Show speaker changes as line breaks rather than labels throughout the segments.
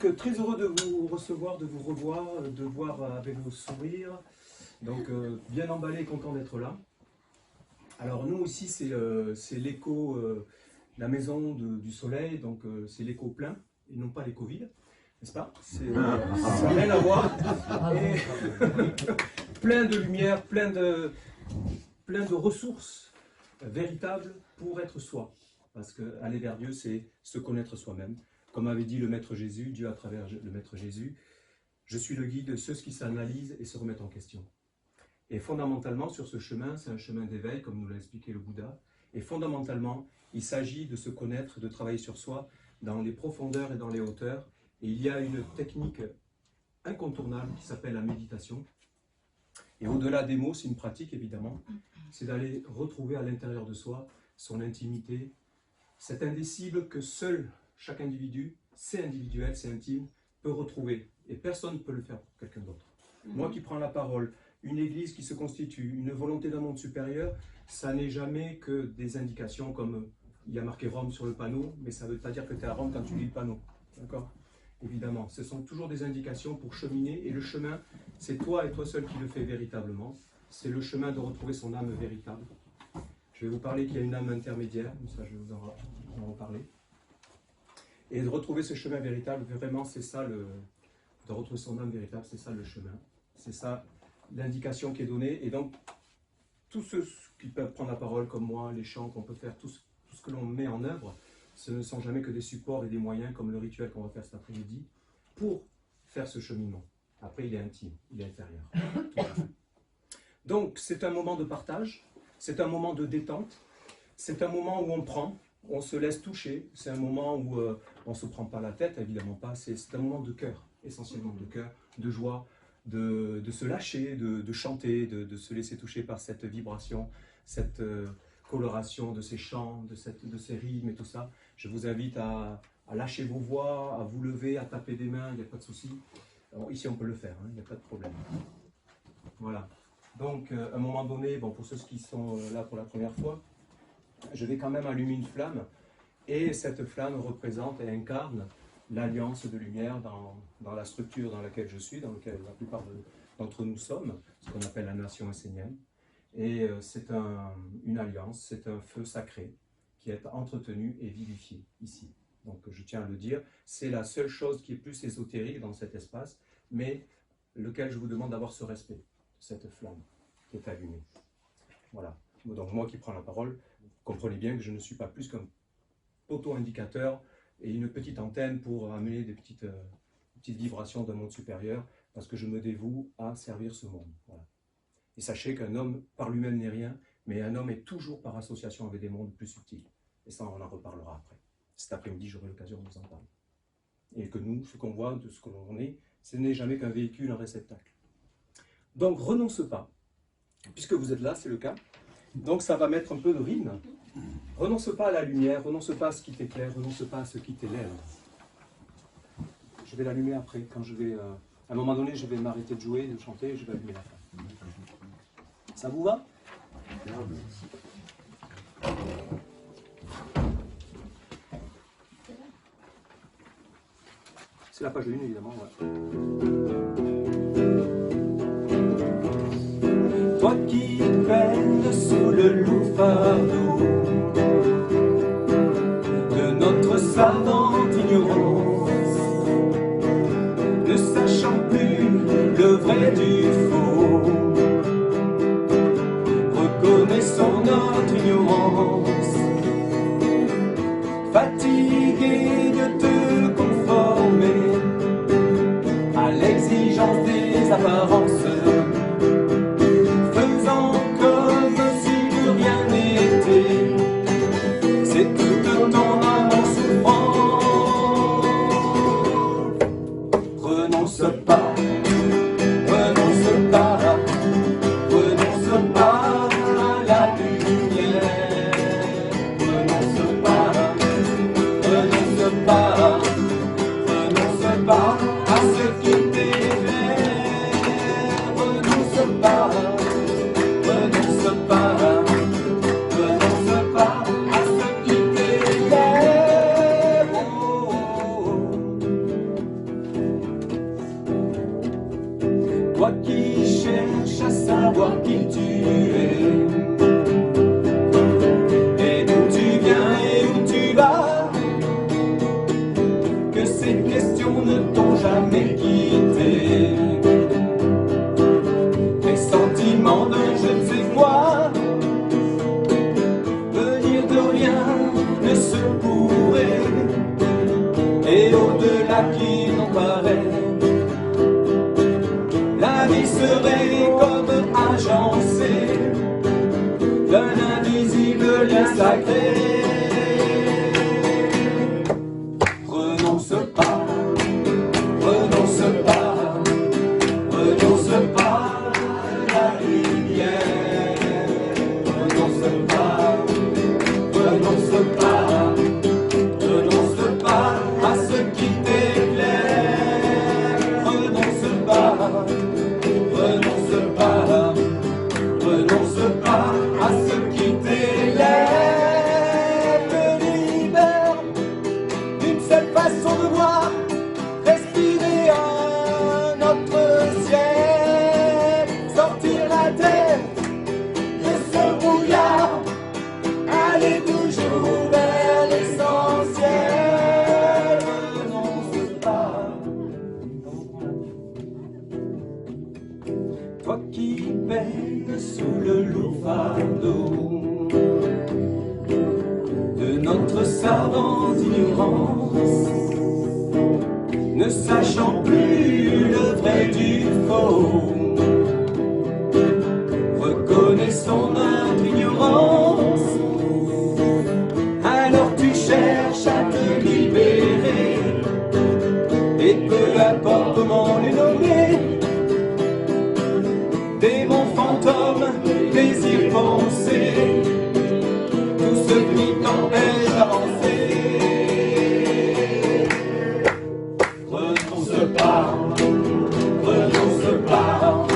Donc, très heureux de vous recevoir, de vous revoir, de voir avec vos sourires. Donc, bien emballé et content d'être là. Alors, nous aussi, c'est l'écho, la maison du soleil, donc c'est l'écho plein, et non pas l'écho vide, n'est-ce pas? Ça n'a rien à voir. Et plein de lumière, plein de ressources véritables pour être soi. Parce qu'aller vers Dieu, c'est se connaître soi-même. Comme avait dit le Maître Jésus, Dieu à travers le Maître Jésus, je suis le guide de ceux qui s'analysent et se remettent en question. Et fondamentalement, sur ce chemin, c'est un chemin d'éveil, comme nous l'a expliqué le Bouddha. Et fondamentalement, il s'agit de se connaître, de travailler sur soi dans les profondeurs et dans les hauteurs. Et il y a une technique incontournable qui s'appelle la méditation. Et au-delà des mots, c'est une pratique évidemment. C'est d'aller retrouver à l'intérieur de soi son intimité, cet indicible que seul chaque individu, c'est individuel, c'est intime, peut retrouver. Et personne ne peut le faire pour quelqu'un d'autre. Moi qui prends la parole, une église qui se constitue, une volonté d'un monde supérieur, ça n'est jamais que des indications comme il y a marqué Rome sur le panneau, mais ça ne veut pas dire que tu es à Rome quand tu lis le panneau. D'accord? Évidemment, ce sont toujours des indications pour cheminer, et le chemin, c'est toi et toi seul qui le fais véritablement. C'est le chemin de retrouver son âme véritable. Je vais vous parler qu'il y a une âme intermédiaire, ça je vais vous en reparler. Et de retrouver ce chemin véritable, vraiment c'est ça, de retrouver son âme véritable, c'est ça le chemin. C'est ça l'indication qui est donnée. Et donc, tous ceux qui peuvent prendre la parole comme moi, les chants qu'on peut faire, tout ce que l'on met en œuvre, ce ne sont jamais que des supports et des moyens, comme le rituel qu'on va faire cet après-midi, pour faire ce cheminement. Après, il est intime, il est intérieur. Donc, c'est un moment de partage, c'est un moment de détente, c'est un moment où on prend, on se laisse toucher, c'est un moment où on ne se prend pas la tête, évidemment pas, c'est un moment de cœur, essentiellement de cœur, de joie, de se lâcher, de chanter, de se laisser toucher par cette vibration, cette coloration de ces chants, de ces rythmes et tout ça. Je vous invite à lâcher vos voix, à vous lever, à taper des mains, il n'y a pas de souci. Alors, ici on peut le faire, il n'y a pas de problème. Voilà. Donc à un moment donné, bon, pour ceux qui sont là pour la première fois, je vais quand même allumer une flamme, et cette flamme représente et incarne l'alliance de lumière dans la structure dans laquelle je suis, dans laquelle la plupart d'entre nous sommes, ce qu'on appelle la nation essénienne. Et c'est une alliance, c'est un feu sacré qui est entretenu et vivifié ici. Donc je tiens à le dire, c'est la seule chose qui est plus ésotérique dans cet espace, mais lequel je vous demande d'avoir ce respect de cette flamme qui est allumée. Voilà. Donc moi qui prends la parole, comprenez bien que je ne suis pas plus qu'un poteau indicateur et une petite antenne pour amener des petites vibrations d'un monde supérieur, parce que je me dévoue à servir ce monde. Voilà. Et sachez qu'un homme par lui-même n'est rien, mais un homme est toujours par association avec des mondes plus subtils. Et ça, on en reparlera après. Cet après-midi, j'aurai l'occasion de vous en parler. Et que nous, ce qu'on voit, de ce que l'on est, ce n'est jamais qu'un véhicule, un réceptacle. Donc, renonce pas. Puisque vous êtes là, c'est le cas. Donc, ça va mettre un peu de rythme. Renonce pas à la lumière, renonce pas à ce qui t'éclaire, renonce pas à ce qui t'élève. Je vais l'allumer après, quand je vais... à un moment donné, je vais m'arrêter de jouer, de chanter, et je vais allumer la flamme. Ça vous va? C'est la page 1, évidemment. Ouais. Toi qui peines sous le lourd fardeau de notre savante ignorance, ne sachant plus le vrai du faux, reconnaissons notre ignorance, fatigué de te conformer à l'exigence des apparences, faisant comme si de rien n'était, c'est toute ton âme en souffrance. Renonce pas, renonce pas, renonce pas à la lumière, renonce pas, renonce pas, renonce pas à ce qui t'éclaire, Toi qui cherches à savoir qui tu es, et d'où tu viens et où tu vas, que ces questions ne t'ont jamais quitté. Les sentiments de je ne sais quoi, venir de rien ne se pourrait, et au-delà qui n'en paraît, la vie serait comme agencée d'un invisible lien sacré. Renonce pas, renonce pas, renonce pas à la lumière. Renonce pas, renonce pas, renonce pas à ce qui t'éclaire. Renonce pas, renonce pas, renonce pas à ce qui t'élève, te libère d'une seule façon de voir, respirer un autre ciel, sortir la tête de ce brouillard, aller toujours vers l'essentiel. Renonce pas. Toi qui peines sous le lourd fardeau de notre savante ignorance, ne sachant plus le vrai du faux, reconnaissons notre ignorance. Alors tu cherches à te libérer, et peu importe comment les nommer, démons, fantômes, désirs, pensées, tout ce qui t'empêche d'avancer. Renonce pas, renonce pas,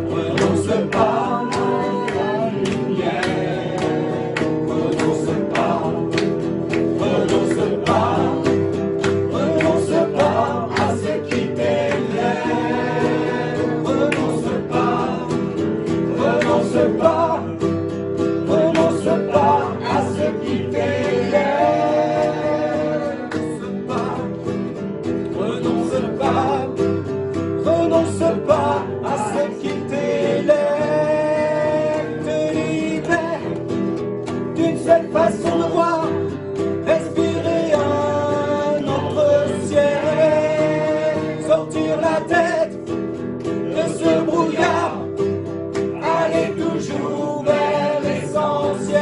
renonce pas à la lumière. Renonce pas, renonce pas, renonce pas à ce qui t'élève. Renonce pas, renonce pas, renonce pas à ce qui t'élève. Renonce pas, renonce pas à ce qui t'élève, te libère d'une seule façon de voir, respirer un autre ciel, sortir la tête de ce brouillard, aller toujours vers l'essentiel.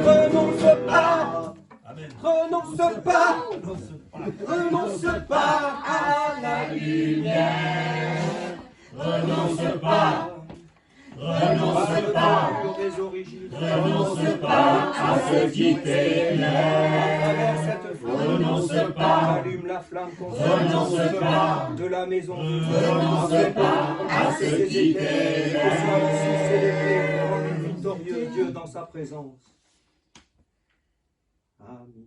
Renonce pas, renonce pas, renonce pas à la lumière. Renonce pas, renonce pas, renonce pas à ce qui t'éclaire. Renonce pas, allume la flamme renonce pas de la maison. Renonce pas à ce qui t'éclaire. Sois ici célébré, rendu victorieux, Dieu dans sa présence. Amen.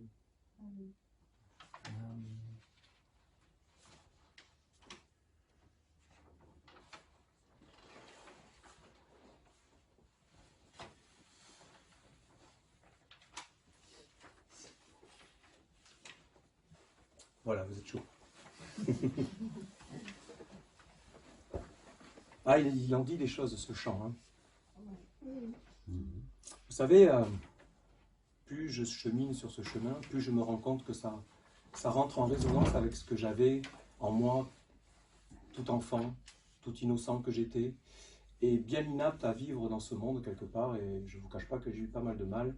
Voilà, vous êtes chaud. Ah, il en dit des choses, ce chant. Hein. Vous savez, plus je chemine sur ce chemin, plus je me rends compte que ça rentre en résonance avec ce que j'avais en moi, tout enfant, tout innocent que j'étais, et bien inapte à vivre dans ce monde quelque part, et je ne vous cache pas que j'ai eu pas mal de mal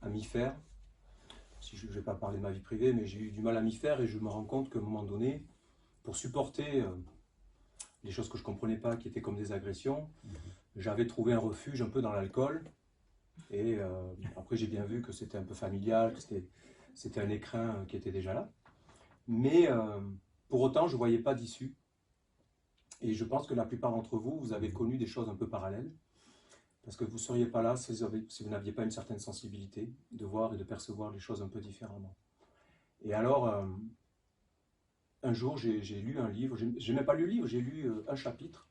à m'y faire. Si je ne vais pas parler de ma vie privée, mais j'ai eu du mal à m'y faire, et je me rends compte qu'à un moment donné, pour supporter les choses que je ne comprenais pas, qui étaient comme des agressions, j'avais trouvé un refuge un peu dans l'alcool, et après j'ai bien vu que c'était un peu familial, que c'était un écrin qui était déjà là, mais pour autant je ne voyais pas d'issue, et je pense que la plupart d'entre vous, vous avez connu des choses un peu parallèles, parce que vous ne seriez pas là si vous n'aviez pas une certaine sensibilité de voir et de percevoir les choses un peu différemment. Et alors, un jour, j'ai lu un livre, j'ai même pas lu le livre, j'ai lu un chapitre,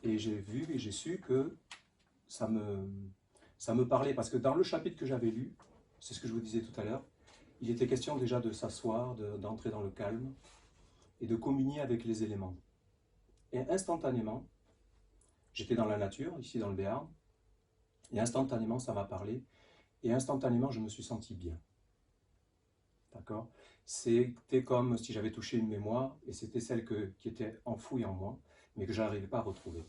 et j'ai vu et j'ai su que ça me parlait, parce que dans le chapitre que j'avais lu, c'est ce que je vous disais tout à l'heure, il était question déjà de s'asseoir, d'entrer dans le calme, et de communier avec les éléments. Et instantanément, j'étais dans la nature, ici dans le Béarn, et instantanément ça m'a parlé, et instantanément je me suis senti bien. D'accord? C'était comme si j'avais touché une mémoire, et c'était celle qui était enfouie en moi, mais que je n'arrivais pas à retrouver.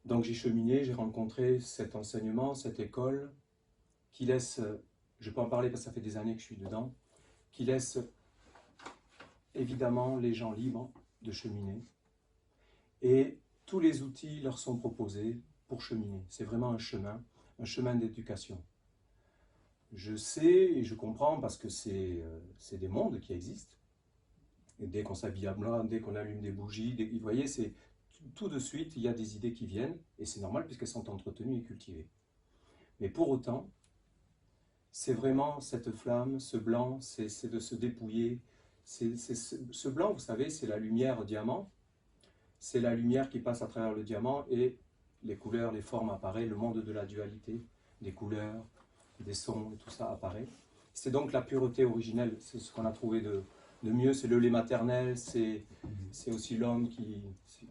Donc j'ai cheminé, j'ai rencontré cet enseignement, cette école, qui laisse, je peux en parler parce que ça fait des années que je suis dedans, qui laisse évidemment les gens libres de cheminer, et tous les outils leur sont proposés pour cheminer. C'est vraiment un chemin d'éducation. Je sais et je comprends parce que c'est des mondes qui existent. Et dès qu'on s'habille à blanc, dès qu'on allume des bougies, vous voyez, c'est tout de suite, il y a des idées qui viennent, et c'est normal puisqu'elles sont entretenues et cultivées. Mais pour autant, c'est vraiment cette flamme, ce blanc, c'est de se dépouiller. Ce blanc, vous savez, c'est la lumière diamant, c'est la lumière qui passe à travers le diamant, et les couleurs, les formes apparaissent, le monde de la dualité, des couleurs, des sons, et tout ça apparaît. C'est donc la pureté originelle, c'est ce qu'on a trouvé de mieux, c'est le lait maternel, c'est aussi l'homme qui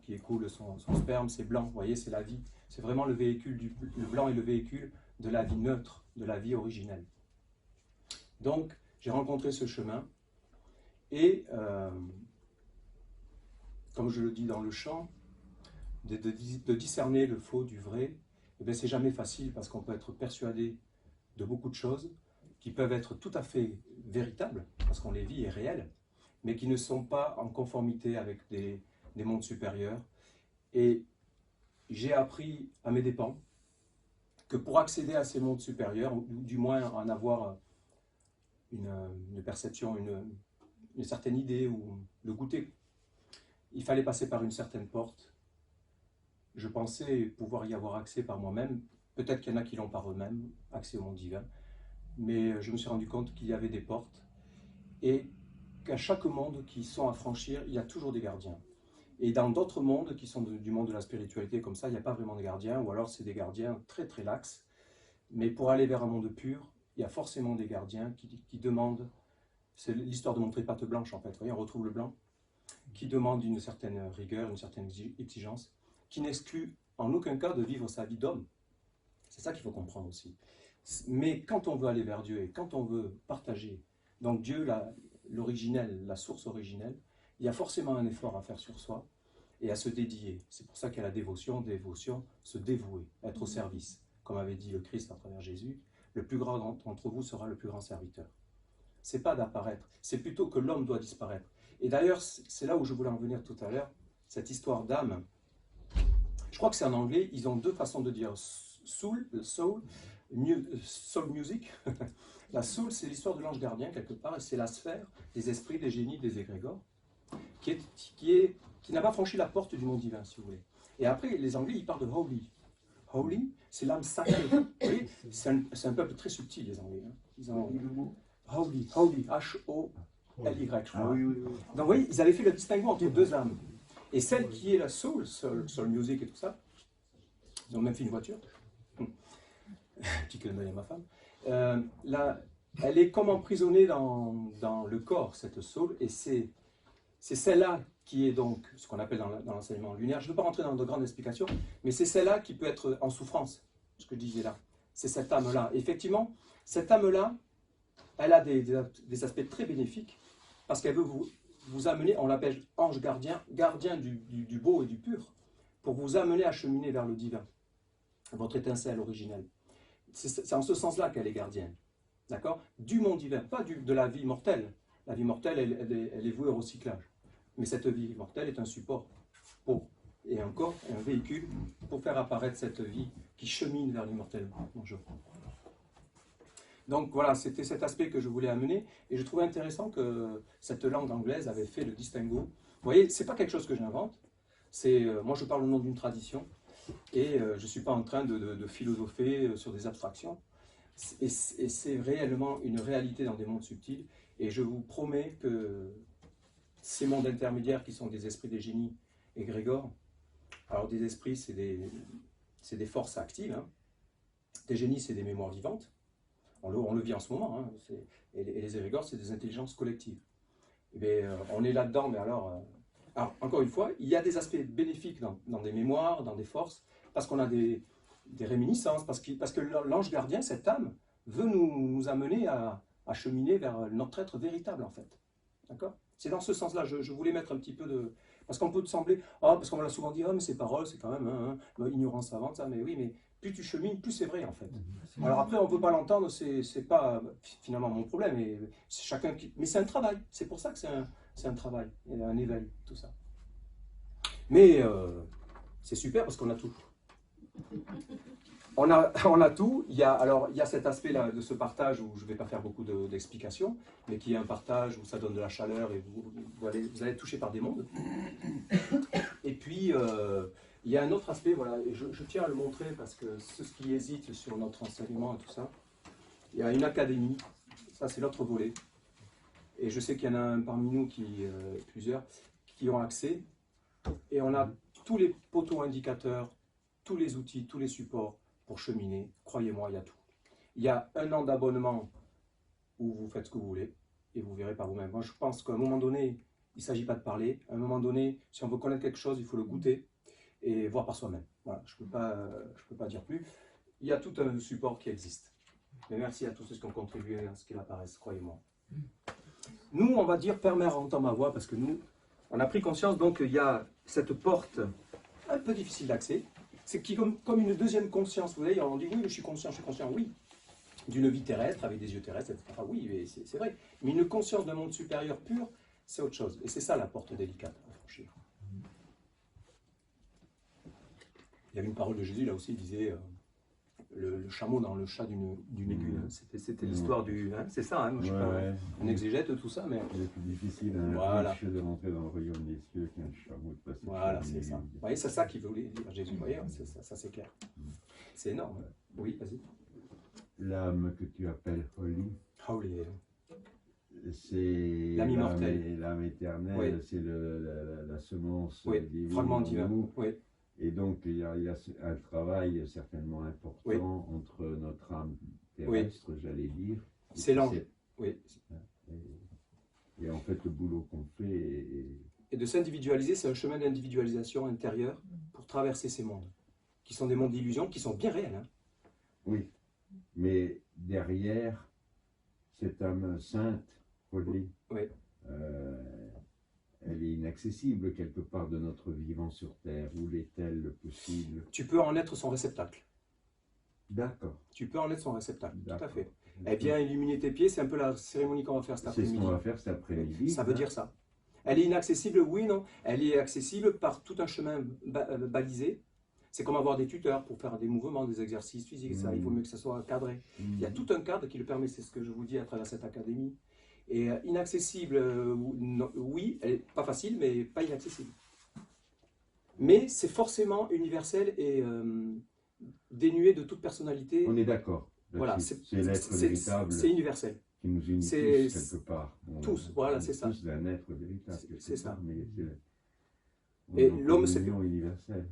écoule son sperme, c'est blanc, vous voyez, c'est la vie. C'est vraiment le véhicule, le blanc est le véhicule de la vie neutre, de la vie originelle. Donc, j'ai rencontré ce chemin, et comme je le dis dans le chant, de discerner le faux du vrai, eh bien, c'est jamais facile parce qu'on peut être persuadé de beaucoup de choses qui peuvent être tout à fait véritables, parce qu'on les vit et réelles, mais qui ne sont pas en conformité avec des mondes supérieurs. Et j'ai appris à mes dépens que pour accéder à ces mondes supérieurs, ou du moins en avoir une perception, une certaine idée, ou le goûter, il fallait passer par une certaine porte. Je pensais pouvoir y avoir accès par moi-même. Peut-être qu'il y en a qui l'ont par eux-mêmes, accès au monde divin. Mais je me suis rendu compte qu'il y avait des portes, et qu'à chaque monde qui sont à franchir, il y a toujours des gardiens. Et dans d'autres mondes qui sont du monde de la spiritualité comme ça, il n'y a pas vraiment de gardiens, ou alors c'est des gardiens très très laxes. Mais pour aller vers un monde pur, il y a forcément des gardiens qui demandent, c'est l'histoire de montrer patte blanche en fait, vous voyez, on retrouve le blanc, qui demande une certaine rigueur, une certaine exigence, qui n'exclut en aucun cas de vivre sa vie d'homme. C'est ça qu'il faut comprendre aussi. Mais quand on veut aller vers Dieu, et quand on veut partager, donc Dieu, l'originel, la source originelle, il y a forcément un effort à faire sur soi et à se dédier. C'est pour ça qu'il y a la dévotion, se dévouer, être au service. Comme avait dit le Christ à travers Jésus, le plus grand d'entre vous sera le plus grand serviteur. C'est pas d'apparaître, c'est plutôt que l'homme doit disparaître. Et d'ailleurs, c'est là où je voulais en venir tout à l'heure, cette histoire d'âme. Je crois que c'est en anglais, ils ont deux façons de dire soul music. La soul, c'est l'histoire de l'ange gardien, quelque part, et c'est la sphère des esprits, des génies, des égrégores, qui n'a pas franchi la porte du monde divin, si vous voulez. Et après, les Anglais, ils parlent de holy. Holy, c'est l'âme sacrée. Vous voyez, c'est un peuple très subtil, les Anglais. Hein. Ils ont holy, H-O-L-Y, je crois.
Ah, oui.
Donc, vous voyez, ils avaient fait le distinguo entre deux âmes. Et celle qui est la soul music et tout ça, ils ont même fait une voiture. Petit clin d'œil à ma femme. Elle est comme emprisonnée dans le corps, cette soul, et c'est celle-là qui est donc ce qu'on appelle dans l'enseignement lunaire. Je ne veux pas rentrer dans de grandes explications, mais c'est celle-là qui peut être en souffrance, ce que je disais là. C'est cette âme-là. Effectivement, cette âme-là, elle a des aspects très bénéfiques, parce qu'elle veut vous amener, on l'appelle ange gardien, gardien du beau et du pur, pour vous amener à cheminer vers le divin, votre étincelle originelle. C'est en ce sens-là qu'elle est gardienne, d'accord? Du monde divin, pas de la vie mortelle. La vie mortelle, elle est vouée au recyclage. Mais cette vie mortelle est un support et encore un véhicule pour faire apparaître cette vie qui chemine vers l'immortellement. Bonjour. Donc voilà, c'était cet aspect que je voulais amener, et je trouvais intéressant que cette langue anglaise avait fait le distinguo. Vous voyez, c'est pas quelque chose que j'invente, moi je parle au nom d'une tradition, et je ne suis pas en train de philosopher sur des abstractions, et c'est réellement une réalité dans des mondes subtils, Et je vous promets que ces mondes intermédiaires qui sont des esprits des génies et Grégor, alors des esprits, c'est des forces actives, hein. Des génies, c'est des mémoires vivantes. On le vit en ce moment, hein. Et les égrégores, c'est des intelligences collectives. Et bien, on est là-dedans, mais alors, encore une fois, il y a des aspects bénéfiques dans des mémoires, dans des forces, parce qu'on a des réminiscences, parce que l'ange gardien, cette âme, veut nous amener à cheminer vers notre être véritable, en fait. D'accord? C'est dans ce sens-là, je voulais mettre un petit peu de... Parce qu'on peut te sembler, oh, parce qu'on me l'a souvent dit, oh, mais ces paroles, c'est quand même ignorance savante, ça, mais oui, mais plus tu chemines, plus c'est vrai, en fait. Alors après, on ne peut pas l'entendre, c'est pas finalement mon problème, et c'est chacun qui... Mais c'est un travail, c'est pour ça que c'est un travail, un éveil, tout ça. Mais c'est super parce qu'on a tout. On a tout. Il y a cet aspect-là de ce partage où je ne vais pas faire beaucoup d'explications, mais qui est un partage où ça donne de la chaleur et vous allez être touché par des mondes. Et puis, il y a un autre aspect, voilà, et je tiens à le montrer parce que ceux qui hésitent sur notre enseignement et tout ça, il y a une académie, ça c'est l'autre volet. Et je sais qu'il y en a un parmi nous, plusieurs, qui ont accès. Et on a tous les poteaux indicateurs, tous les outils, tous les supports pour cheminer. Croyez-moi, il y a tout. Il y a 1 an d'abonnement où vous faites ce que vous voulez et vous verrez par vous-même. Moi, je pense qu'à un moment donné, il ne s'agit pas de parler. À un moment donné, si on veut connaître quelque chose, il faut le goûter et voir par soi-même. Voilà, je ne peux pas dire plus. Il y a tout un support qui existe. Mais merci à tous ceux qui ont contribué à ce qu'il apparaisse, croyez-moi. Nous, on va dire, Père, Mère, entend ma voix, parce que nous, on a pris conscience, donc il y a cette porte un peu difficile d'accès. C'est qui comme une deuxième conscience. Vous voyez, on dit oui, je suis conscient, oui. D'une vie terrestre, avec des yeux terrestres, etc. Oui, c'est vrai. Mais une conscience d'un monde supérieur pur, c'est autre chose. Et c'est ça la porte délicate à franchir. Il y avait une parole de Jésus, là aussi, il disait le chameau dans le chat d'une aiguille. C'était l'histoire du... Hein, c'est ça, hein, moi, je ne suis pas un exégète, tout ça, mais...
C'est plus difficile à un de rentrer dans le royaume des cieux qu'un chameau de passer.
Voilà, c'est ça. Vous voyez, c'est ça qu'il voulait dire Jésus. Vous voyez, ça c'est clair. C'est énorme. Oui, vas-y.
L'âme que tu appelles Holy, c'est
l'âme immortelle.
L'âme éternelle, oui. C'est la semence divine.
Fragment divin. Oui.
Et donc, il y a un travail certainement important entre notre âme terrestre, j'allais dire.
C'est l'ange. Oui.
Et en fait, le boulot qu'on fait...
Et de s'individualiser, c'est un chemin d'individualisation intérieure pour traverser ces mondes, qui sont des mondes d'illusion, qui sont bien réels. Hein.
Oui, mais derrière, cette âme sainte, Holy, elle est inaccessible quelque part de notre vivant sur Terre. Où l'est-elle possible?
Tu peux en être son réceptacle.
D'accord.
Tu peux en être son réceptacle, tout à fait. Elle vient illuminer tes pieds, c'est un peu la cérémonie qu'on va faire cet après-midi.
C'est ce qu'on va faire cet après-midi.
Ça veut dire ça. Elle est inaccessible, oui, non. Elle est accessible par tout un chemin balisé. C'est comme avoir des tuteurs pour faire des mouvements, des exercices physiques. Ça, il vaut mieux que ça soit cadré. Il y a tout un cadre qui le permet, c'est ce que je vous dis à travers cette académie. Et inaccessible, oui, elle est pas facile, mais pas inaccessible. Mais c'est forcément universel et dénué de toute personnalité.
On est d'accord.
Voilà,
c'est l'être véritable.
C'est universel.
Qui nous unit tous quelque part.
Tous, voilà, c'est ça.
Tous d'un être véritable.
C'est ça.
Et l'homme, c'est universel.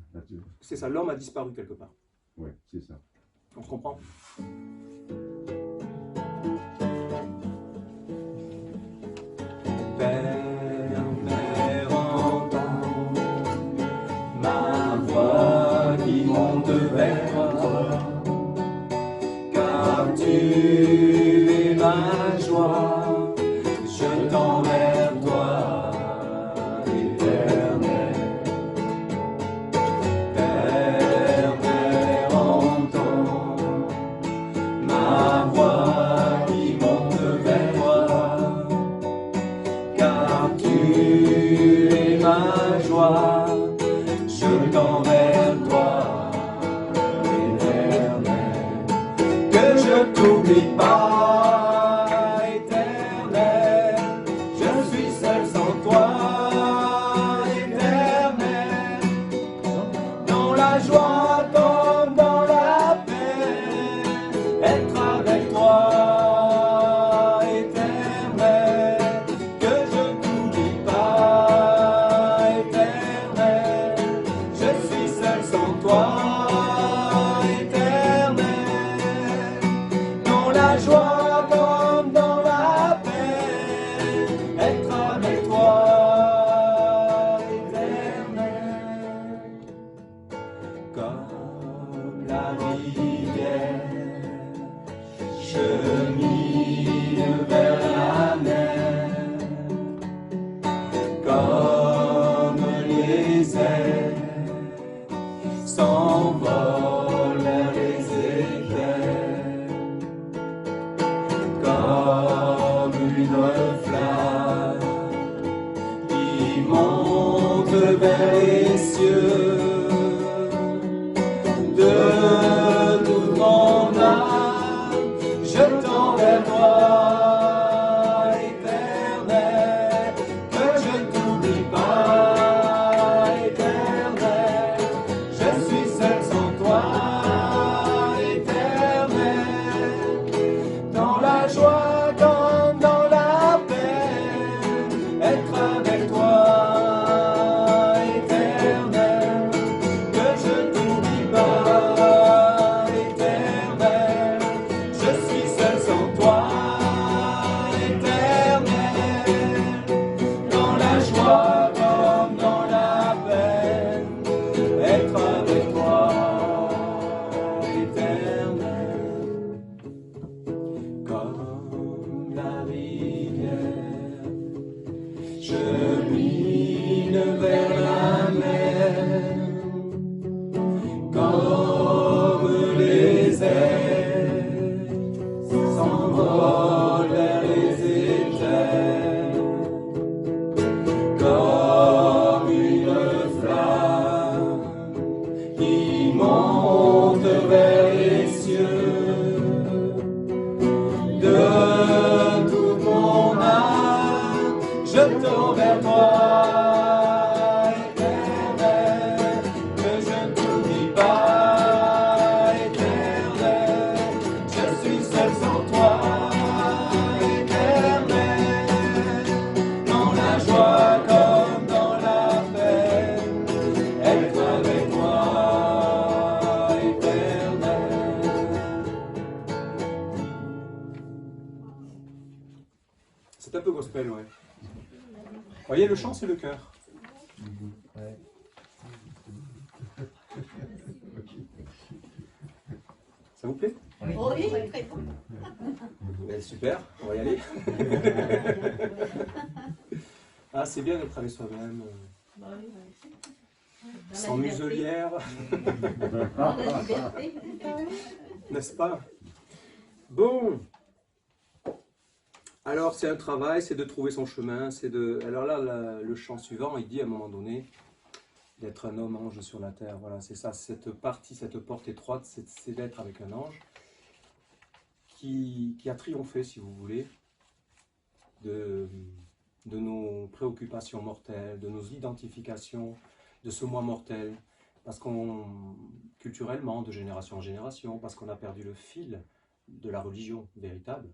C'est ça, l'homme a disparu quelque part.
Oui, c'est ça.
On se comprend. Père, Mère, entends ma voix qui monte vers toi, car tu es ma joie, je tends vers toi, éternel. Père, Mère, entends ma voix qui monte vers toi, car tu es ma joie, je tends vers toi, éternel. Que je t'oublie pas, éternel, je suis seul sans toi, éternel, dans la joie comme dans la paix, être avec toi, éternel. chemine vers la mer, comme les airs s'envolent vers les éclairs, comme une flamme qui monte vers les cieux. De toute mon âme, je tends vers toi, éternel, que je ne t'oublie pas, éternel, je suis seul sans toi, éternel, dans la joie comme dans la peine, être avec toi, éternel, que je ne t'oublie pas. Chemine vers la mer, comme les airs s'envolent vers les éclairs, comme une flamme qui monte vers les cieux. De toute mon âme, je tends vers toi, éternel, que je ne t'oublie pas, éternel, je suis seul sans toi, éternel, dans la joie comme dans la peine, être avec toi, éternel. C'est un peu gospel, ouais. Vous voyez, le chant, c'est le cœur. Ça vous plaît?
Oui, très bon.
Ben, super, on va y aller. Ah, c'est bien d'être avec soi-même, sans muselière,
Dans la liberté.
n'est-ce pas? Bon. Alors, c'est un travail, c'est de trouver son chemin, c'est de... Alors là, le chant suivant, il dit à un moment donné d'être un homme ange sur la terre. Voilà, c'est ça, cette partie, cette porte étroite, c'est d'être avec un ange qui a triomphé, si vous voulez, de nos préoccupations mortelles, de nos identifications, de ce moi mortel, parce qu'on, culturellement, de génération en génération, parce qu'on a perdu le fil de la religion véritable,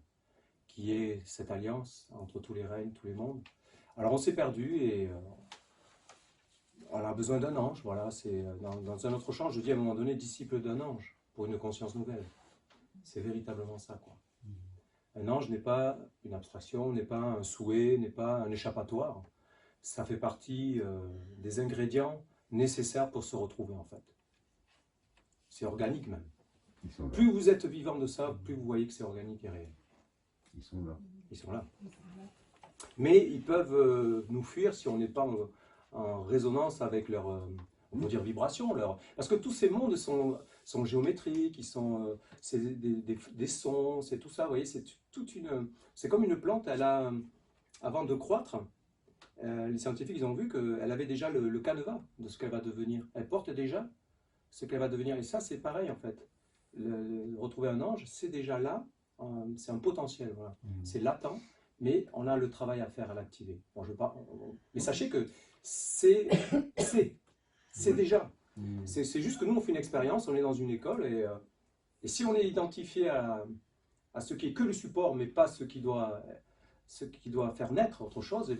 qui est cette alliance entre tous les règnes, tous les mondes. Alors on s'est perdu et on a besoin d'un ange, voilà, c'est dans un autre chant, je dis à un moment donné, disciple d'un ange, pour une conscience nouvelle. C'est véritablement ça, quoi. Un ange n'est pas une abstraction, n'est pas un souhait, n'est pas un échappatoire. Ça fait partie des ingrédients nécessaires pour se retrouver, en fait. C'est organique, même. Plus vous êtes vivant de ça, plus vous voyez que c'est organique et réel.
Ils sont là.
Ils sont là. Mais ils peuvent nous fuir si on n'est pas en résonance avec leur, on peut dire, vibration. Parce que tous ces mondes sont géométriques, c'est des sons, c'est tout ça. Vous voyez, c'est comme une plante. Elle a, avant de croître, les scientifiques ils ont vu qu'elle avait déjà le canevas de ce qu'elle va devenir. Elle porte déjà ce qu'elle va devenir. Et ça, c'est pareil en fait. Retrouver un ange, c'est déjà là. C'est un potentiel, voilà. C'est latent, mais on a le travail à faire à l'activer. Bon, mais sachez que c'est déjà. C'est juste que nous, on fait une expérience, on est dans une école, et si on est identifié à ce qui est que le support, mais pas ce qui doit faire naître autre chose,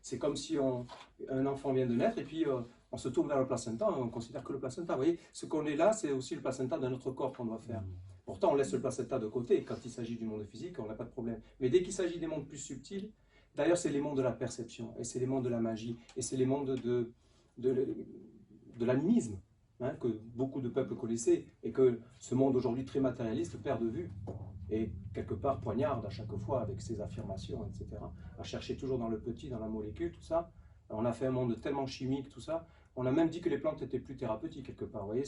c'est comme si un enfant vient de naître, et puis on se tourne vers le placenta, on considère que le placenta. Vous voyez, ce qu'on est là, c'est aussi le placenta d'un autre corps qu'on doit faire. Pourtant, on laisse le placenta de côté. Quand il s'agit du monde physique, on n'a pas de problème. Mais dès qu'il s'agit des mondes plus subtils, d'ailleurs, c'est les mondes de la perception, et c'est les mondes de la magie, et c'est les mondes de l'animisme, hein, que beaucoup de peuples connaissaient, et que ce monde aujourd'hui très matérialiste perd de vue. et quelque part poignarde à chaque fois avec ses affirmations, etc. À chercher toujours dans le petit, dans la molécule, tout ça. On a fait un monde tellement chimique, tout ça. On a même dit que les plantes étaient plus thérapeutiques quelque part. Vous voyez,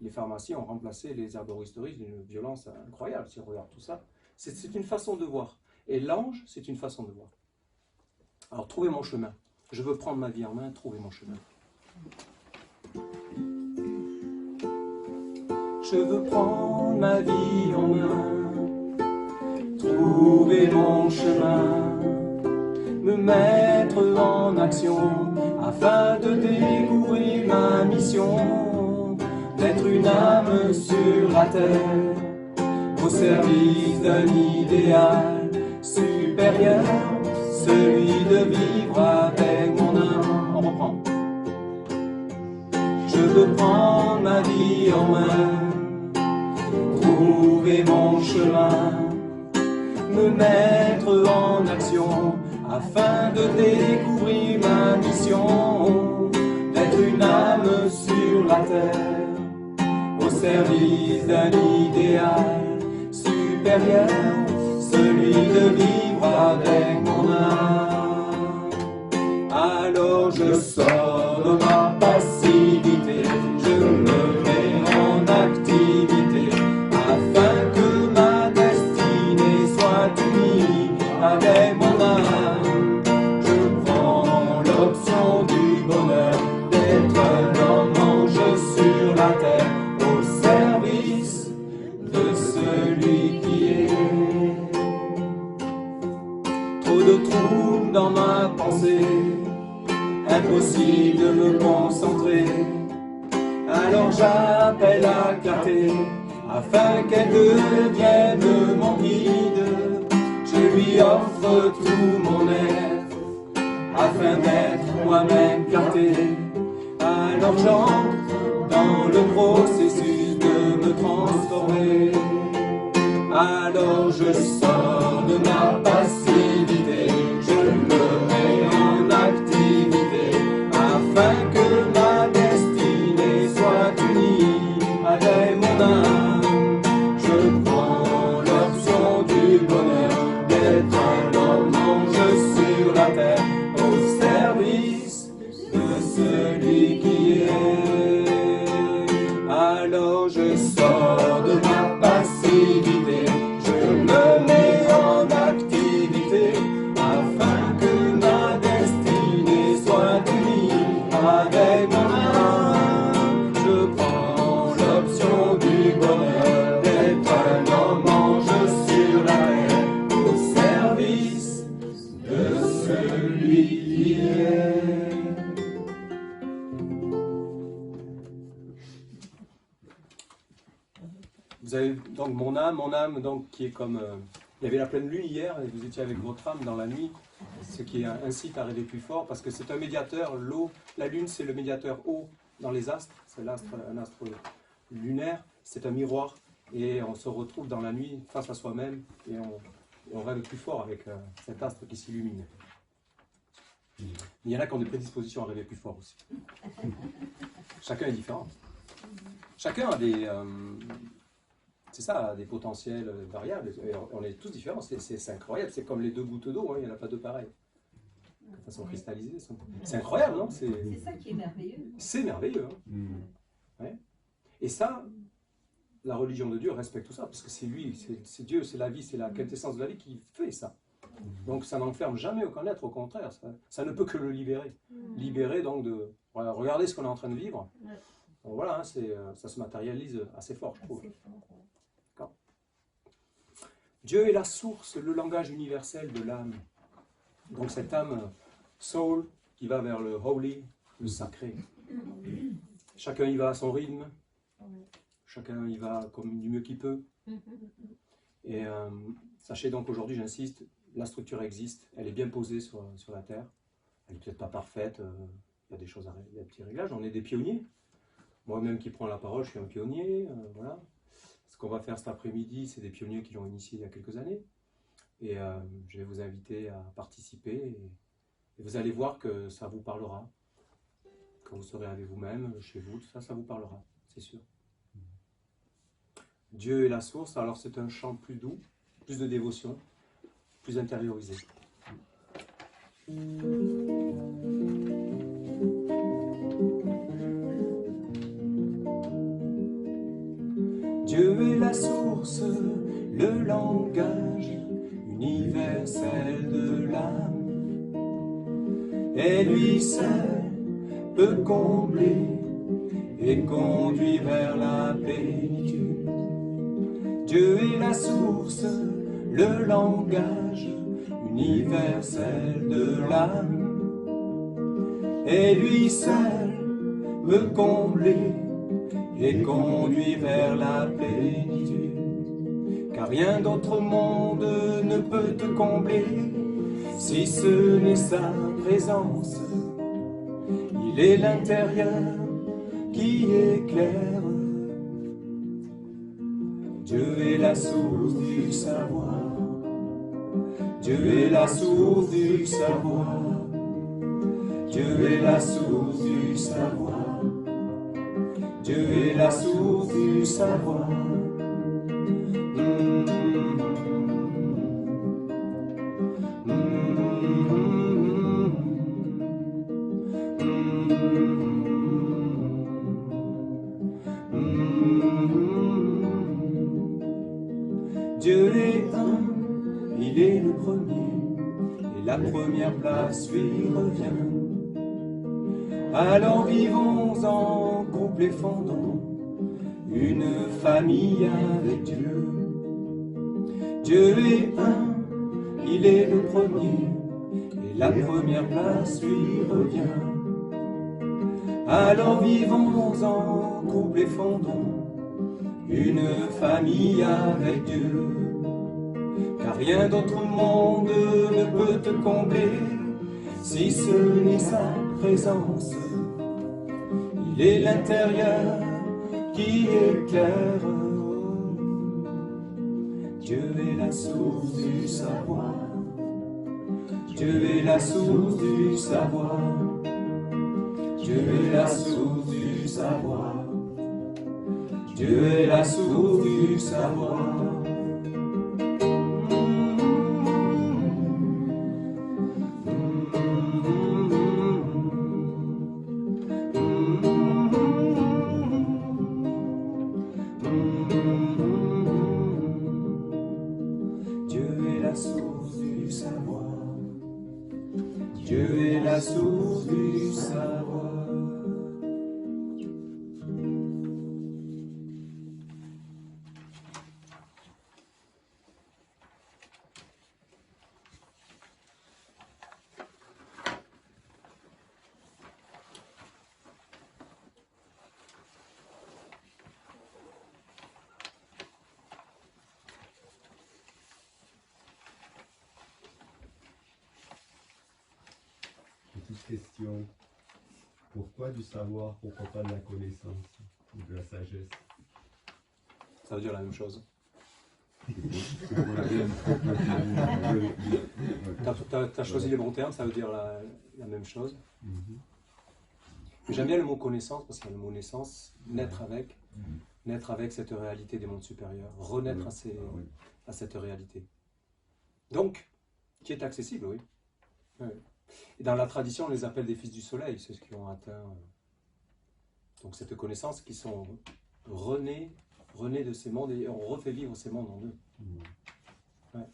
les pharmacies ont remplacé les herboristeries d'une violence incroyable, si on regarde tout ça. C'est une façon de voir. Et l'ange, c'est une façon de voir. Alors, trouvez mon chemin. Je veux prendre ma vie en main, trouvez mon chemin. Je veux prendre ma vie en main, trouver mon chemin, me mettre en action, afin de découvrir ma mission, d'être une âme sur la terre, au service d'un idéal supérieur, celui de vivre avec mon âme. On reprend. Je veux prendre ma vie en main, trouver mon chemin, me mettre en action, afin de découvrir ma mission, d'être une âme sur la terre, au service d'un idéal supérieur, celui de vivre avec mon âme. Alors je sors de ma passivité, je me mets en activité, afin que ma destinée soit unie avec mon âme. Je prends l'option du bonheur, d'être un homme ange sur la terre, au service de celui qui est. Trop de troubles dans ma pensée, impossible de me concentrer. Alors j'appelle la clarté, afin qu'elle devienne mon guide. Je lui offre tout mon être, afin d'être moi-même clarté. Alors j'entre dans le processus de me transformer. Alors je sors de ma passivité, je me mets en activité, afin que ma destinée soit unie avec mon âme. Je prends l'option du bonheur, d'être un homme ange sur la terre, au service de celui qui est. Alors je sors de ma passivité, je me mets en activité, afin que ma destinée soit unie avec mon âme. Je prends l'option du bonheur, d'être un homme ange sur la terre, au service de celui qui est. Vous avez donc mon âme donc, qui est comme... il y avait la pleine lune hier, et vous étiez avec votre âme dans la nuit, ce qui incite à rêver plus fort, parce que c'est un médiateur, l'eau, la lune c'est le médiateur eau dans les astres, c'est un astre lunaire, c'est un miroir, et on se retrouve dans la nuit face à soi-même, et on rêve plus fort avec cet astre qui s'illumine. Il y en a qui ont des prédispositions à rêver plus fort aussi. Chacun est différent. Chacun a des... c'est ça, des potentiels variables. Et on est tous différents, c'est incroyable. C'est comme les deux gouttes d'eau, hein, il n'y en a pas deux pareils. De façon cristallisée. C'est incroyable, non?
C'est ça qui est merveilleux.
C'est merveilleux. Hein. Ouais. Et ça, la religion de Dieu respecte tout ça, parce que c'est lui, c'est Dieu, c'est la vie, c'est la quintessence de la vie qui fait ça. Donc ça n'enferme jamais aucun être, au contraire, ça ne peut que le libérer. Libérer donc de... Voilà, regardez ce qu'on est en train de vivre. Donc voilà, hein, ça se matérialise assez fort, je trouve. Dieu est la source, le langage universel de l'âme. Donc cette âme soul qui va vers le holy, le sacré. Chacun y va à son rythme. Chacun y va comme du mieux qu'il peut. Et sachez donc aujourd'hui, j'insiste, la structure existe, elle est bien posée sur la terre. Elle n'est peut-être pas parfaite, il y a des choses, il y a des petits réglages, on est des pionniers. Moi-même qui prends la parole, je suis un pionnier, voilà. Ce qu'on va faire cet après-midi, c'est des pionniers qui l'ont initié il y a quelques années. Et je vais vous inviter à participer. Et vous allez voir que ça vous parlera. Quand vous serez avec vous-même, chez vous, tout ça, ça vous parlera, c'est sûr. Dieu est la source. Alors c'est un chant plus doux, plus de dévotion, plus intériorisé. Dieu est la source, le langage universel de l'âme, et lui seul peut combler et conduire vers la plénitude. Dieu est la source, le langage universel de l'âme, et lui seul peut combler et conduire vers la plénitude. Car rien d'autre monde ne peut te combler, si ce n'est sa présence. Il est l'intérieur qui éclaire. Dieu est la source du savoir. Dieu est la source du savoir. Dieu est la source du savoir. Dieu est la source du savoir. Dieu est un, il est le premier, et la première place lui revient. Alors vivons en couple et fondons une famille avec Dieu. Dieu est un, il est le premier, et la première place lui revient. Alors vivons en couple et fondons une famille avec Dieu. Car rien d'autre monde ne peut te combler, si ce n'est sa présence. Il est l'intérieur qui éclaire. Dieu est la source du savoir. Dieu est la source du savoir. Dieu est la source du savoir. Dieu est la source du savoir. Dieu est la source du savoir. Dieu est la source du savoir.
Petite question. Pourquoi du savoir? Pourquoi pas de la connaissance ou de la sagesse?
Ça veut dire la même chose. T'as choisi les bons termes, ça veut dire la même chose. J'aime bien le mot connaissance, parce qu'il y a le mot naissance, naître avec cette réalité des mondes supérieurs, renaître à cette réalité. Donc, qui est accessible, oui. Et dans la tradition, on les appelle des fils du soleil, ceux qui ont atteint donc cette connaissance, qui sont renés de ces mondes, et on refait vivre ces mondes en eux. Ouais.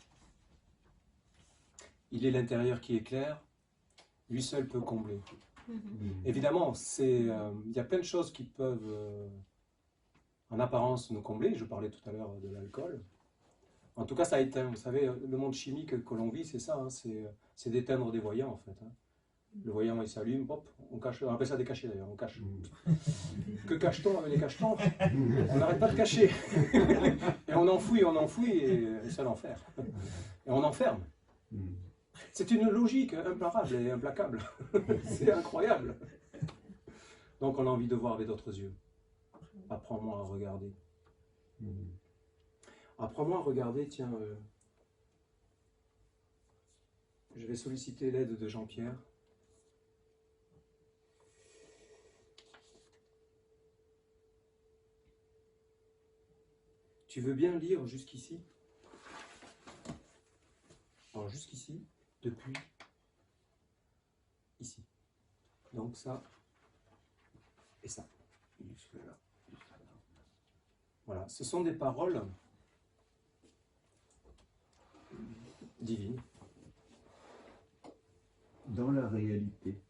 Il est l'intérieur qui éclaire, lui seul peut combler. Évidemment, il y a plein de choses qui peuvent, en apparence, nous combler. Je parlais tout à l'heure de l'alcool. En tout cas, ça éteint. Vous savez, le monde chimique que l'on vit, c'est ça, hein, c'est d'éteindre des voyants, en fait. Hein. Le voyant, il s'allume, hop, on cache. On appelle ça des cachets, d'ailleurs, on cache. Que cache-t-on avec les cachetons? On n'arrête pas de cacher. Et on enfouit, et c'est l'enfer. Et on enferme. C'est une logique imparable et implacable. C'est incroyable. Donc on a envie de voir avec d'autres yeux. Apprends-moi à regarder. Apprends-moi à regarder, tiens, je vais solliciter l'aide de Jean-Pierre. Tu veux bien lire jusqu'ici? marchant jusqu'ici, depuis ici. Donc ça et ça. Voilà, ce sont des paroles divines.
Dans la réalité,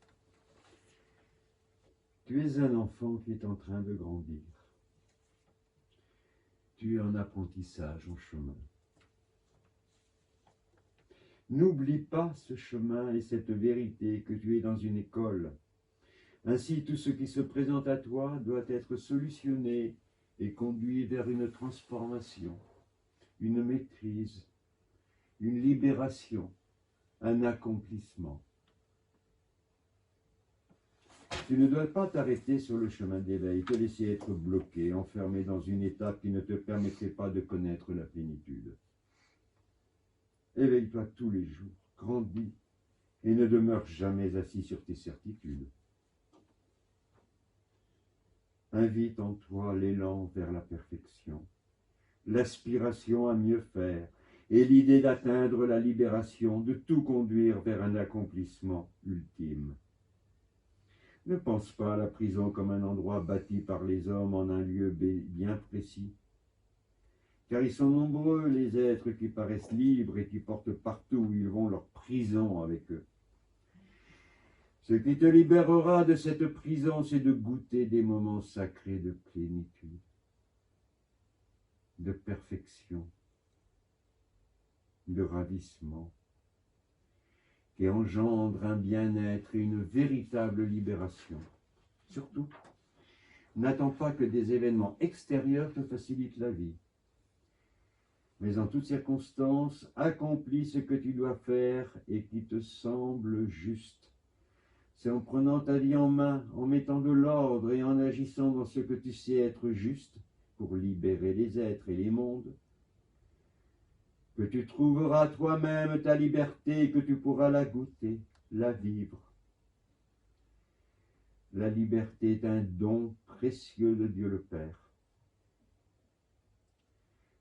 tu es un enfant qui est en train de grandir. Tu es en apprentissage, en chemin. N'oublie pas ce chemin et cette vérité que tu es dans une école. Ainsi, tout ce qui se présente à toi doit être solutionné et conduit vers une transformation, une maîtrise, une libération, un accomplissement. Tu ne dois pas t'arrêter sur le chemin d'éveil, te laisser être bloqué, enfermé dans une étape qui ne te permettrait pas de connaître la plénitude. Éveille-toi tous les jours, grandis et ne demeure jamais assis sur tes certitudes. Invite en toi l'élan vers la perfection, l'aspiration à mieux faire et l'idée d'atteindre la libération, de tout conduire vers un accomplissement ultime. Ne pense pas à la prison comme un endroit bâti par les hommes en un lieu bien précis, car ils sont nombreux les êtres qui paraissent libres et qui portent partout où ils vont leur prison avec eux. Ce qui te libérera de cette prison, c'est de goûter des moments sacrés de plénitude, de perfection, de ravissement, qui engendre un bien-être et une véritable libération. Surtout, n'attends pas que des événements extérieurs te facilitent la vie. Mais en toutes circonstances, accomplis ce que tu dois faire et qui te semble juste. C'est en prenant ta vie en main, en mettant de l'ordre et en agissant dans ce que tu sais être juste pour libérer les êtres et les mondes, que tu trouveras toi-même ta liberté et que tu pourras la goûter, la vivre. La liberté est un don précieux de Dieu le Père.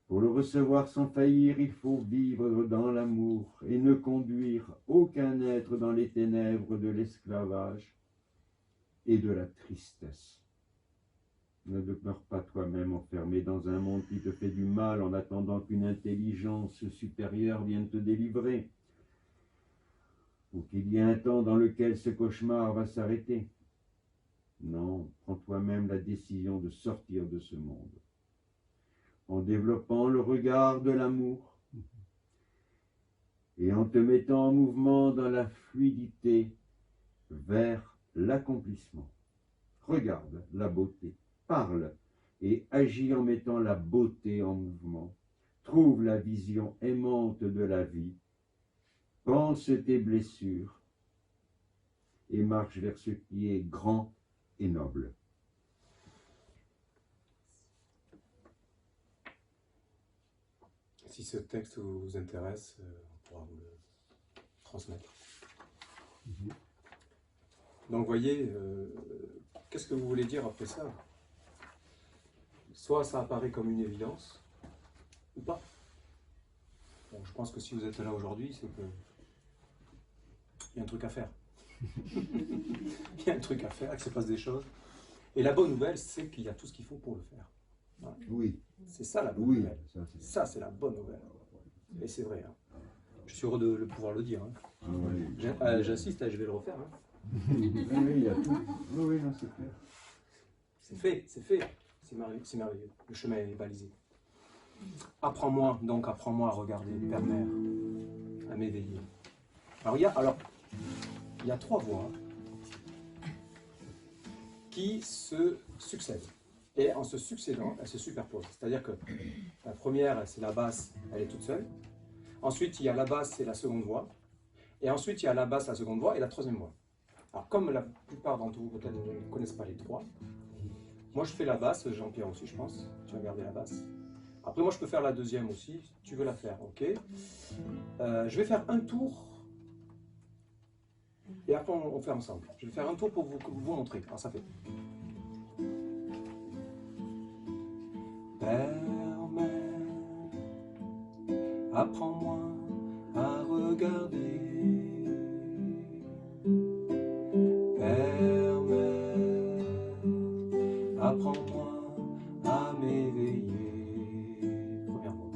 Pour le recevoir sans faillir, il faut vivre dans l'amour et ne conduire aucun être dans les ténèbres de l'esclavage et de la tristesse. Ne demeure pas toi-même enfermé dans un monde qui te fait du mal en attendant qu'une intelligence supérieure vienne te délivrer, ou qu'il y ait un temps dans lequel ce cauchemar va s'arrêter. Non, prends toi-même la décision de sortir de ce monde, en développant le regard de l'amour et en te mettant en mouvement dans la fluidité vers l'accomplissement. Regarde la beauté, parle et agis en mettant la beauté en mouvement. Trouve la vision aimante de la vie, pense tes blessures et marche vers ce qui est grand et noble.
Si ce texte vous intéresse, on pourra vous le transmettre. Donc, voyez, qu'est-ce que vous voulez dire après ça? Soit ça apparaît comme une évidence, ou pas. Bon, je pense que si vous êtes là aujourd'hui, c'est que il y a un truc à faire. Il y a un truc à faire, qu'il se passe des choses. Et la bonne nouvelle, c'est qu'il y a tout ce qu'il faut pour le faire. Voilà.
Oui.
C'est ça la bonne nouvelle. Ça, c'est la bonne nouvelle. Et c'est vrai. Hein. Je suis heureux de pouvoir le dire. Hein.
Ah, oui.
J'insiste, je vais le refaire. Hein.
Oui, il y a tout. Oui, non, c'est clair.
C'est fait, c'est fait. C'est merveilleux. Le chemin est balisé. Apprends-moi à regarder, Père Mère, à m'éveiller. Alors, il y a trois voies qui se succèdent. Et en se succédant, elles se superposent. C'est-à-dire que la première, c'est la basse, elle est toute seule. Ensuite, il y a la basse, c'est la seconde voix. Et ensuite, il y a la basse, la seconde voix et la troisième voix. Alors, comme la plupart d'entre vous peut-être ne connaissent pas les trois, moi je fais la basse, Jean-Pierre aussi, je pense. Tu vas garder la basse. Après, moi je peux faire la deuxième aussi, si tu veux la faire, ok. Je vais faire un tour. Et après, on fait ensemble. Je vais faire un tour pour vous montrer. Alors, ça fait. Père, Mère, apprends-moi à regarder regarder. Père, Mère, apprends-moi à m'éveiller. Premier mot.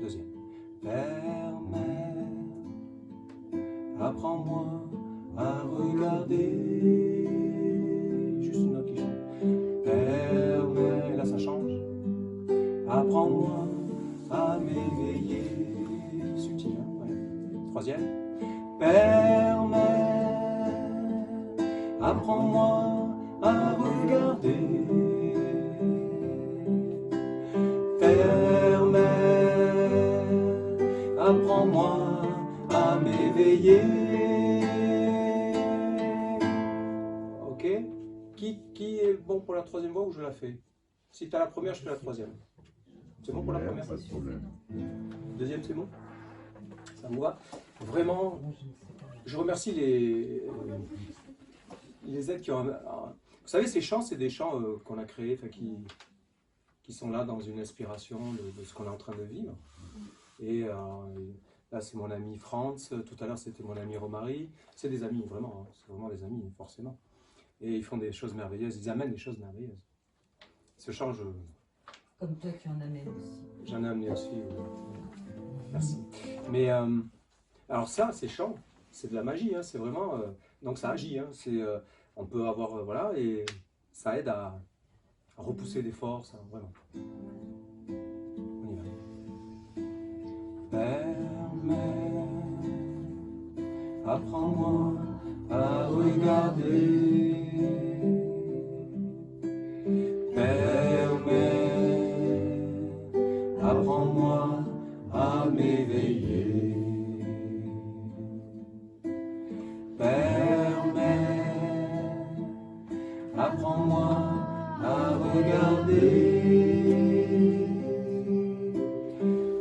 Deuxième. Père, Mère, apprends-moi à regarder. Juste une note qui change. Père, Mère, là ça change. Apprends-moi à m'éveiller. Subtil, hein, ouais. Troisième. Père, Mère, apprends-moi à regarder. Père, Mère, apprends-moi à m'éveiller. Ok? Qui est bon pour la troisième voix ou je la fais? Si tu as la première, je fais la troisième. C'est bon pour la première?
Pas de problème.
Deuxième, c'est bon? Ça vous va? Vraiment, je remercie les aides qui ont... Vous savez, ces chants, c'est des chants qu'on a créés, qui sont là dans une inspiration de ce qu'on est en train de vivre. Et là, c'est mon ami Franz. Tout à l'heure, c'était mon ami Romary. C'est des amis, vraiment. Hein. C'est vraiment des amis, forcément. Et ils font des choses merveilleuses. Ils amènent des choses merveilleuses. Ce chant,
Comme toi, tu en amènes aussi.
j'en ai amené aussi. Merci. Mais, alors ça, ces chants, c'est de la magie. Hein. C'est vraiment... donc ça agit. Hein. On peut avoir... voilà, et ça aide à repousser des forces. Hein, vraiment. On y va. Père, Mère, apprends-moi à regarder. Père, Mère, apprends-moi à m'éveiller. Père, Mère, apprends-moi à regarder.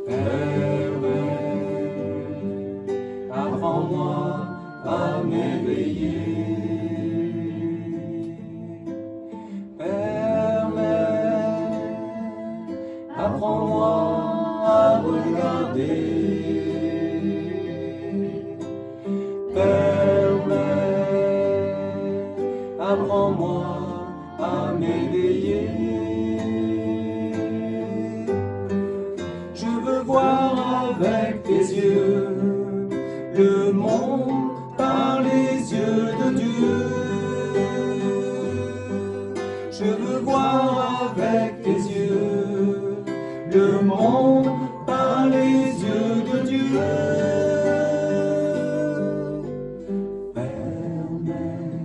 Père, Mère, apprends-moi à m'éveiller. Père, Mère, apprends-moi à regarder. Père, Mère, apprends-moi à m'éveiller. Je veux voir avec tes yeux le monde par les yeux de Dieu. Je veux voir avec tes yeux le monde par les yeux de Dieu. Père, Mère,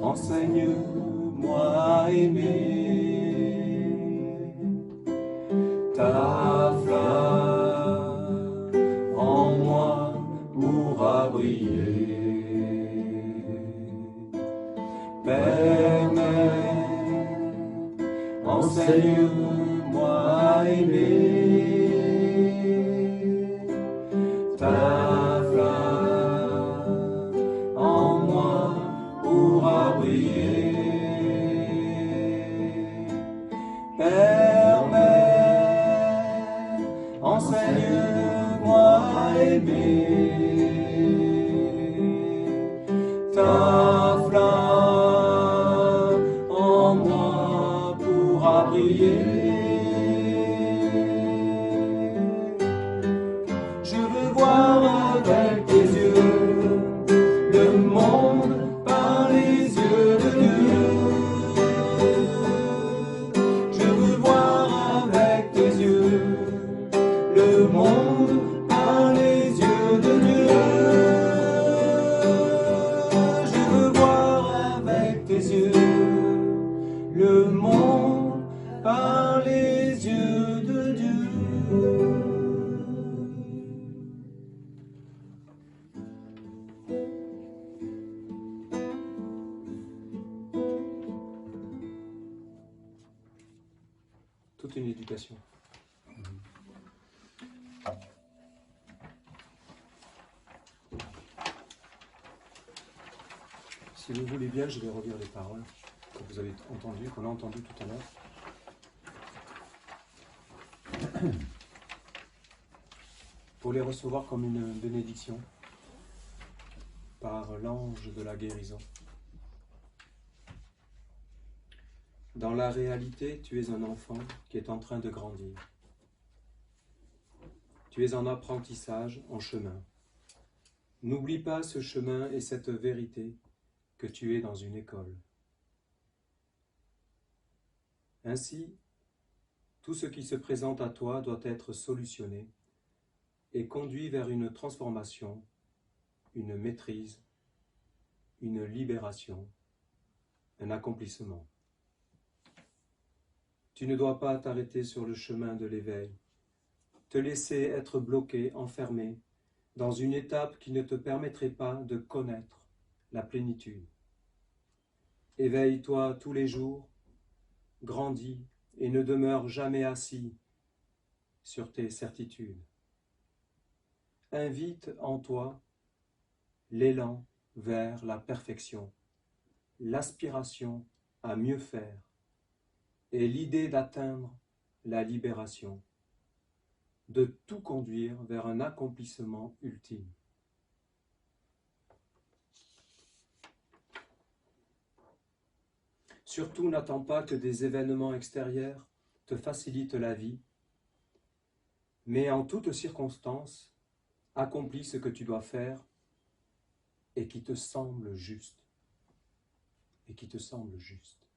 enseigne-moi à aimer ta flamme en moi pourra briller. Père, Mère, enseigne-moi à aimer ta flamme en moi pourra briller. Père, Mère, enseigne-moi à aimer ta flamme en moi pourra briller. Je veux voir avec tes yeux le monde par les yeux de Dieu. Je veux voir avec tes yeux le monde par les yeux de Dieu. Je veux voir avec tes yeux le monde par les yeux de Dieu. Toute une éducation. Si vous voulez bien, je vais relire les paroles que vous avez entendues, qu'on a entendues tout à l'heure. pour les recevoir comme une bénédiction par l'ange de la guérison. Dans la réalité, tu es un enfant qui est en train de grandir. Tu es en apprentissage, en chemin. N'oublie pas ce chemin et cette vérité que tu es dans une école. Ainsi, tout ce qui se présente à toi doit être solutionné et conduit vers une transformation, une maîtrise, une libération, un accomplissement. Tu ne dois pas t'arrêter sur le chemin de l'éveil, te laisser être bloqué, enfermé, dans une étape qui ne te permettrait pas de connaître la plénitude. Éveille-toi tous les jours, grandis et ne demeure jamais assis sur tes certitudes. Invite en toi l'élan vers la perfection, l'aspiration à mieux faire et l'idée d'atteindre la libération, de tout conduire vers un accomplissement ultime. Surtout, n'attends pas que des événements extérieurs te facilitent la vie, mais en toutes circonstances, accomplis ce que tu dois faire et qui te semble juste. Et qui te semble juste.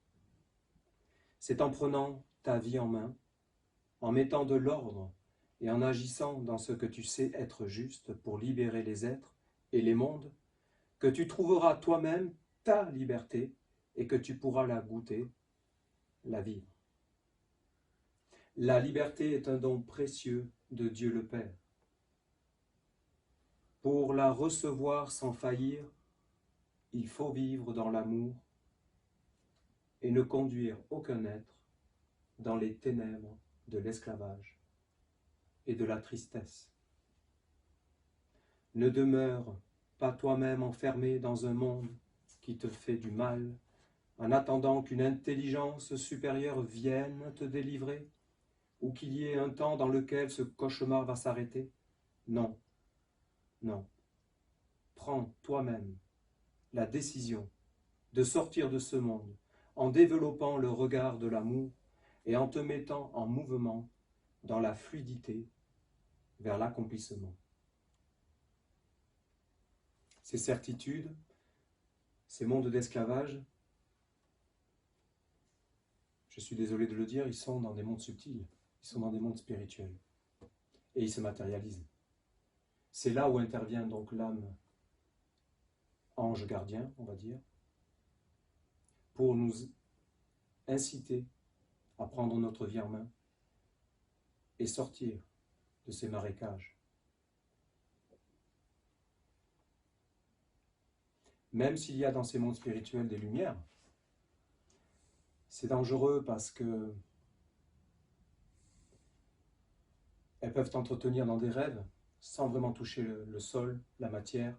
C'est en prenant ta vie en main, en mettant de l'ordre et en agissant dans ce que tu sais être juste pour libérer les êtres et les mondes, que tu trouveras toi-même ta liberté et que tu pourras la goûter, la vivre. La liberté est un don précieux de Dieu le Père. Pour la recevoir sans faillir, il faut vivre dans l'amour et ne conduire aucun être dans les ténèbres de l'esclavage et de la tristesse. Ne demeure pas toi-même enfermé dans un monde qui te fait du mal, en attendant qu'une intelligence supérieure vienne te délivrer, ou qu'il y ait un temps dans lequel ce cauchemar va s'arrêter. Non, non. Prends toi-même la décision de sortir de ce monde en développant le regard de l'amour et en te mettant en mouvement dans la fluidité vers l'accomplissement. Ces certitudes, ces mondes d'esclavage, je suis désolé de le dire, ils sont dans des mondes subtils, ils sont dans des mondes spirituels et ils se matérialisent. C'est là où intervient donc l'âme ange gardien, on va dire, pour nous inciter à prendre notre vie en main et sortir de ces marécages. Même s'il y a dans ces mondes spirituels des lumières, c'est dangereux parce que elles peuvent t'entretenir dans des rêves sans vraiment toucher le sol, la matière,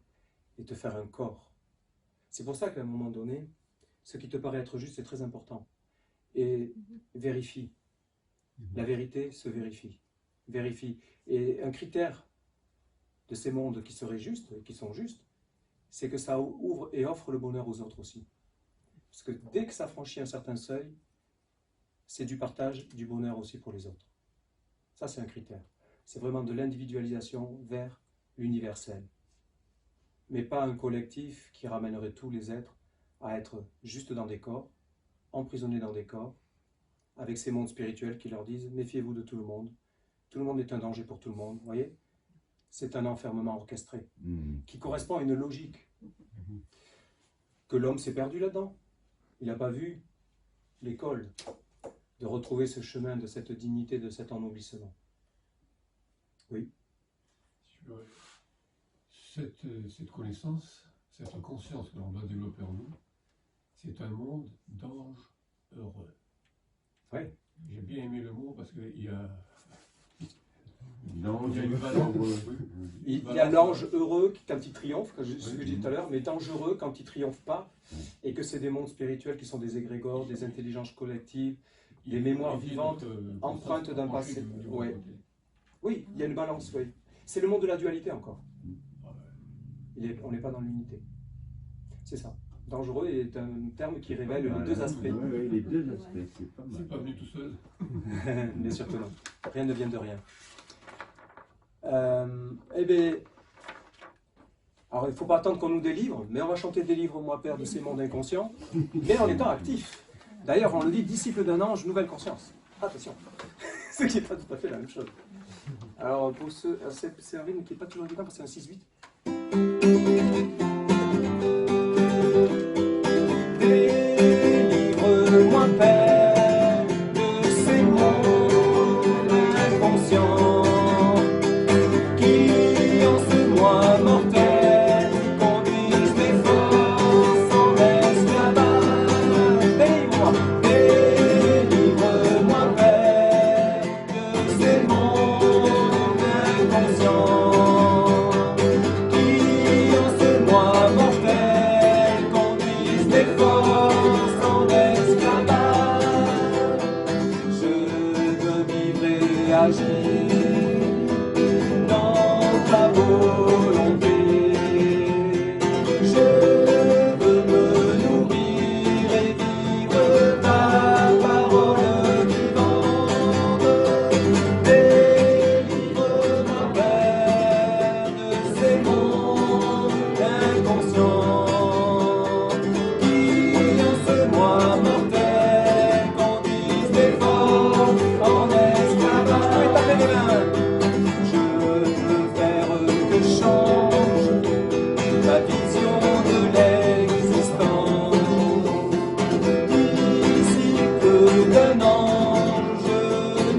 et te faire un corps. C'est pour ça qu'à un moment donné, ce qui te paraît être juste est très important. Et vérifie. La vérité se vérifie. Vérifie. Et un critère de ces mondes qui seraient justes, qui sont justes, c'est que ça ouvre et offre le bonheur aux autres aussi. Parce que dès que ça franchit un certain seuil, c'est du partage du bonheur aussi pour les autres. Ça, c'est un critère. C'est vraiment de l'individualisation vers l'universel. Mais pas un collectif qui ramènerait tous les êtres à être juste dans des corps, emprisonnés dans des corps, avec ces mondes spirituels qui leur disent « méfiez-vous de tout le monde est un danger pour tout le monde ». Vous voyez ? C'est un enfermement orchestré qui correspond à une logique que l'homme s'est perdu là-dedans. Il n'a pas vu l'école de retrouver ce chemin de cette dignité, de cet ennoblissement. Oui.
Cette connaissance, cette conscience que l'on doit développer en nous, c'est un monde d'anges heureux.
Oui.
J'ai bien aimé le mot parce qu'il y a...
L'ange
une valeur.
Il y a l'ange heureux quand il triomphe, ce que je disais tout à l'heure, mais dangereux quand il ne triomphe pas, et que c'est des mondes spirituels qui sont des égrégores, des intelligences collectives, des mémoires vivantes, empreintes d'un passé. Ouais. Oui, il y a une balance, oui. C'est le monde de la dualité encore. On n'est pas dans l'unité. C'est ça. Dangereux est un terme qui révèle les deux aspects.
Oui, les deux aspects, c'est pas mal.
C'est pas venu tout seul.
Bien sûr que non. Rien ne vient de rien. Eh bien, alors il ne faut pas attendre qu'on nous délivre, mais on va chanter Délivre-moi Père de ces mondes inconscients, mais en étant actif. D'ailleurs, on le dit, disciple d'un ange, nouvelle conscience. Attention, ce qui n'est pas tout à fait la même chose. Alors, pour c'est un rythme qui n'est pas toujours évident parce que c'est un 6-8. Délivre-moi Père de ces mondes inconscients qui en ce moi mortel conduisent mes forces en esclavage. Délivre-moi Père de ces mondes inconscients qui en ce moi mortel conduisent mes forces en esclavage. Je veux vivre et agir dans ta volonté. Je veux me nourrir et vivre ta parole vivante. Délivre-moi Père de ces mondes inconscients qui en ce moi mortel conduisent mes forces en esclavage. Tapez les mains. Je veux faire que change ma vision de l'existence. Disciple d'un ange,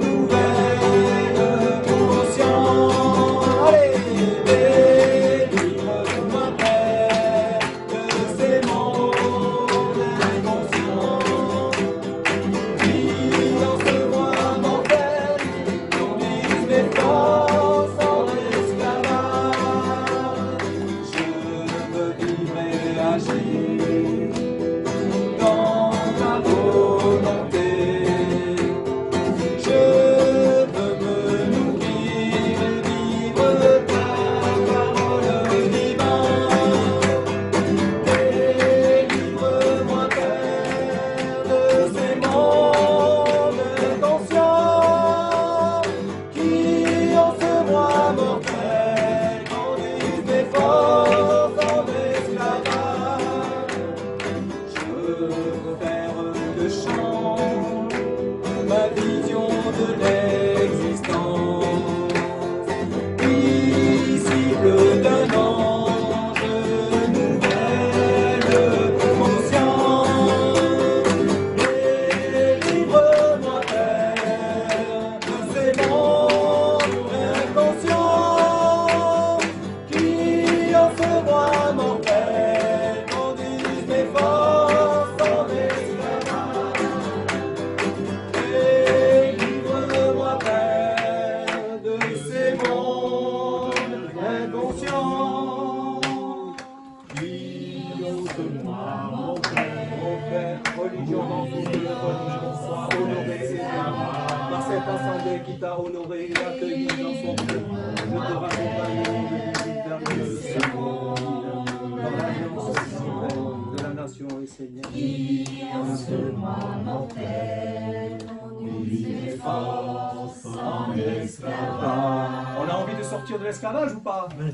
nouvelle conscience. Allez, délivre-moi Père de ces mondes inconscients qui en ce moi mortel conduisent mes forces en esclavage. Je veux vivre et agir dans ta volonté. Je veux me nourrir et vivre ta parole vivante. Délivre-moi Père de ces mondes inconscients qui en ce moi mortel conduisent mes forces en esclavage. Je veux faire que change ma vision de l'existence. Disciple d'un ange, nouvelle conscience. Délivre-moi Père de ces mondes inconscients qui en ce moi mortel conduisent mes forces en esclavage. Délivre-moi Père de ces mondes inconscients qui en ce moi mortel. Mon Père, religion dans tout le religion soit honorée par cette assemblée qui t'a honoré et accueilli dans son cœur. Je te raccompagne au nom de Jésus vers le monde, dans l'alliance de la nation et Seigneur.
Qui en ce moi mortel conduit mes forces en esclavage.
On a envie de sortir de l'esclavage ou pas? Oui.